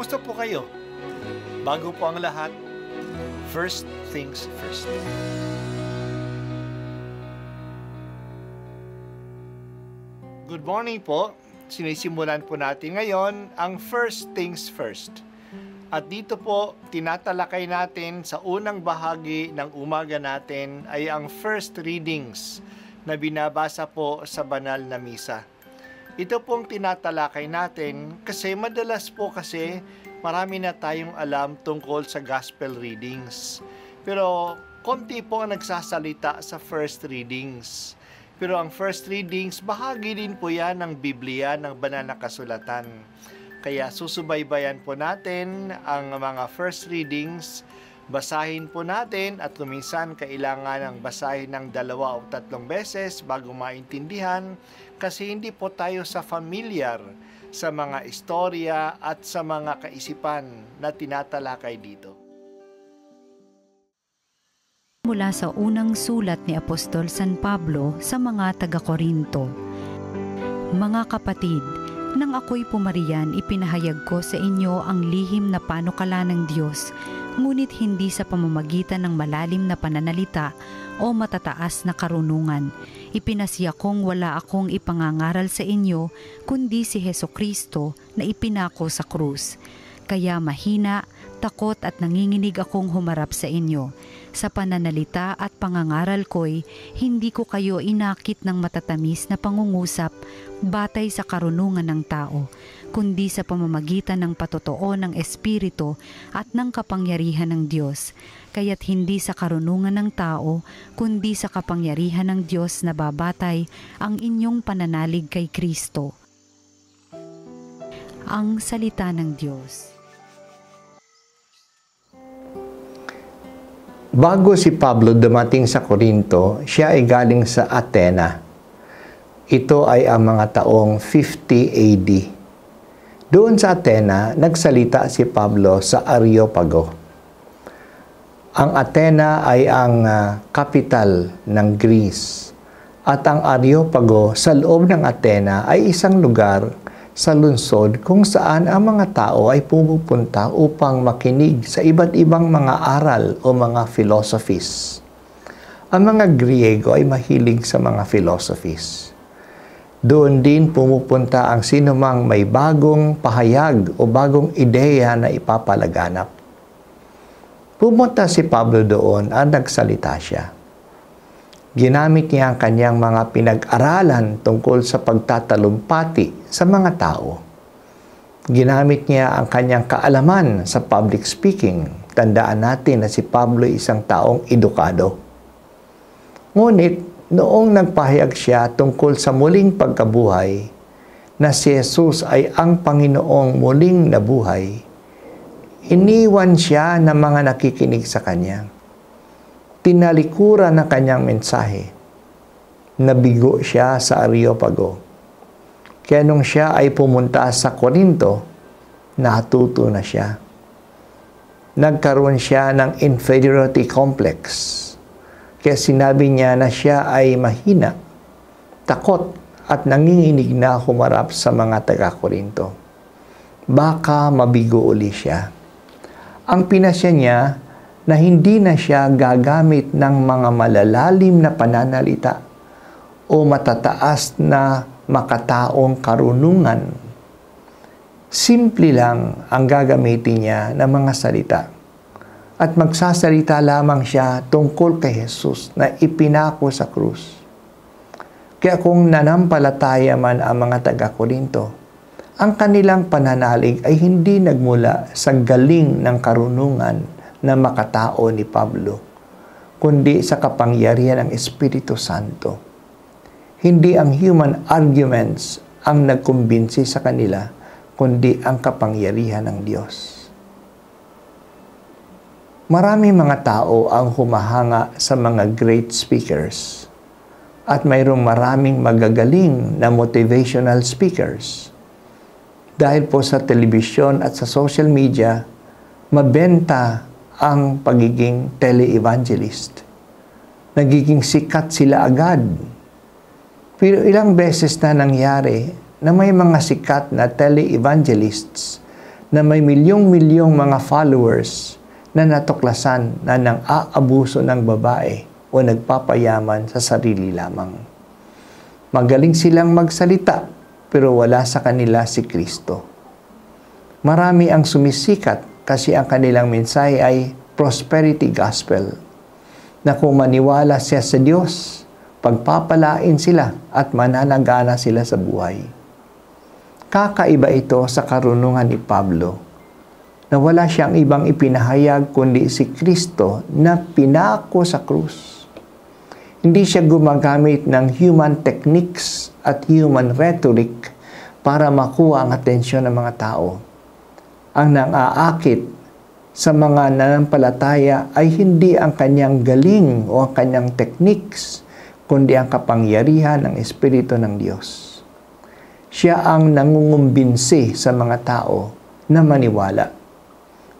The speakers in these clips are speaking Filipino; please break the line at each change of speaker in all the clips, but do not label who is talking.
Kumusta po kayo? Bago po ang lahat, first things first. Good morning po. Sinisimulan po natin ngayon ang first things first. At dito po, tinatalakay natin sa unang bahagi ng umaga natin ay ang first readings na binabasa po sa banal na misa. Ito pong tinatalakay natin kasi madalas po marami na tayong alam tungkol sa gospel readings. Pero konti po ang nagsasalita sa first readings. Pero ang first readings, bahagi din po yan ng Biblia, ng banal na kasulatan. Kaya susubaybayan po natin ang mga first readings, basahin po natin at kuminsan kailangan ng basahin ng 2 o 3 beses bago maintindihan kasi hindi po tayo familiar sa mga istorya at sa mga kaisipan na tinatalakay dito.
Mula sa unang sulat ni Apostol San Pablo sa mga taga-Korinto. Mga kapatid, nang ako'y pumariyan, ipinahayag ko sa inyo ang lihim na panukala ng Diyos, ngunit hindi sa pamamagitan ng malalim na pananalita o matataas na karunungan. Ipinasiya kong wala akong ipangangaral sa inyo, kundi si Hesukristo na ipinako sa krus. Kaya mahina, takot at nanginginig akong humarap sa inyo. Sa pananalita at pangangaral ko'y hindi ko kayo inakit ng matatamis na pangungusap batay sa karunungan ng tao, kundi sa pamamagitan ng patotoo ng Espiritu at ng kapangyarihan ng Diyos. Kaya't hindi sa karunungan ng tao, kundi sa kapangyarihan ng Diyos na babatay ang inyong pananalig kay Kristo. Ang salita ng Diyos.
Bago si Pablo dumating sa Korinto, siya ay galing sa Athena. Ito ay ang mga taong 50 AD. Doon sa Athena, nagsalita si Pablo sa Areopago. Ang Athena ay ang capital ng Greece. At ang Areopago sa loob ng Athena ay isang lugar sa lungsod kung saan ang mga tao ay pumupunta upang makinig sa iba't ibang mga aral o mga philosophies. Ang mga Griego ay mahilig sa mga philosophies. Doon din pumupunta ang sinumang may bagong pahayag o bagong ideya na ipapalaganap. Pumunta si Pablo doon at nagsalita siya. Ginamit niya ang kanyang mga pinag-aralan tungkol sa pagtatalumpati sa mga tao. Ginamit niya ang kanyang kaalaman sa public speaking. Tandaan natin na si Pablo ay isang taong edukado. Ngunit, noong nagpahayag siya tungkol sa muling pagkabuhay, na si Jesus ay ang Panginoong muling nabuhay, iniwan siya ng mga nakikinig sa kanya. Tinalikuran ng kanyang mensahe. Nabigo siya sa Areopago. Kaya nung siya ay pumunta sa Korinto, natuto na siya. Nagkaroon siya ng inferiority complex. Kaya sinabi niya na siya ay mahina, takot at nanginginig na humarap sa mga taga-Korinto. Baka mabigo uli siya. Ang pinasya niya na hindi na siya gagamit ng mga malalalim na pananalita o matataas na makataong karunungan. Simple lang ang gagamitin niya ng mga salita. At magsasalita lamang siya tungkol kay Jesus na ipinako sa krus. Kaya kung nanampalataya man ang mga taga-Korinto, ang kanilang pananalig ay hindi nagmula sa galing ng karunungan na makatao ni Pablo, kundi sa kapangyarihan ng Espiritu Santo. Hindi ang human arguments ang nagkumbinsi sa kanila, kundi ang kapangyarihan ng Diyos. Maraming mga tao ang humahanga sa mga great speakers at mayroong maraming magagaling na motivational speakers. Dahil po sa telebisyon at sa social media, mabenta ang pagiging tele-evangelist. Nagiging sikat sila agad. Pero ilang beses na nangyari na may mga sikat na tele-evangelists na may milyong-milyong mga followers na natuklasan na nang aabuso ng babae o nagpapayaman sa sarili lamang. Magaling silang magsalita pero wala sa kanila si Kristo. Marami ang sumisikat kasi ang kanilang mensahe ay prosperity gospel, na kung maniwala siya sa Diyos, pagpapalain sila at mananagana sila sa buhay. Kakaiba ito sa karunungan ni Pablo, na wala siyang ibang ipinahayag kundi si Kristo na pinako sa krus. Hindi siya gumagamit ng human techniques at human rhetoric para makuha ang atensyon ng mga tao. Ang nang-aakit sa mga nanampalataya ay hindi ang kanyang galing o ang kanyang techniques, kundi ang kapangyarihan ng Espiritu ng Diyos. Siya ang nangungumbinsi sa mga tao na maniwala.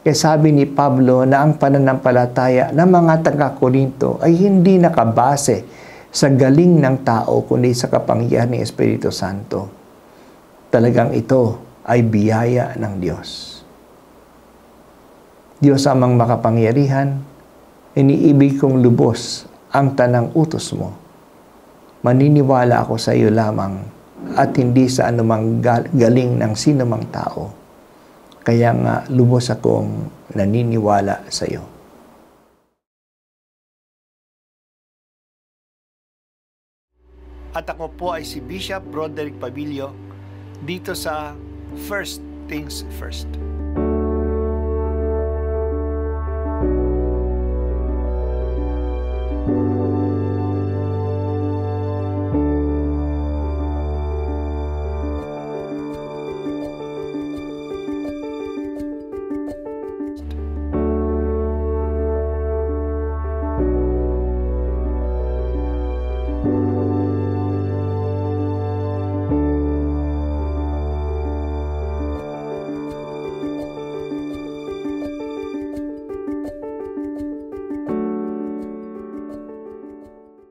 Kaya sabi ni Pablo na ang pananampalataya ng mga taga-Korinto ay hindi nakabase sa galing ng tao kundi sa kapangyarihan ng Espiritu Santo. Talagang ito ay biyaya ng Diyos. Diyos amang makapangyarihan, iniibig kong lubos ang tanang utos mo. Maniniwala ako sa iyo lamang at hindi sa anumang galing ng sinumang tao. Kaya nga lubos akong naniniwala sa iyo.
At ako po ay si Bishop Broderick Pabilio dito sa First Things First.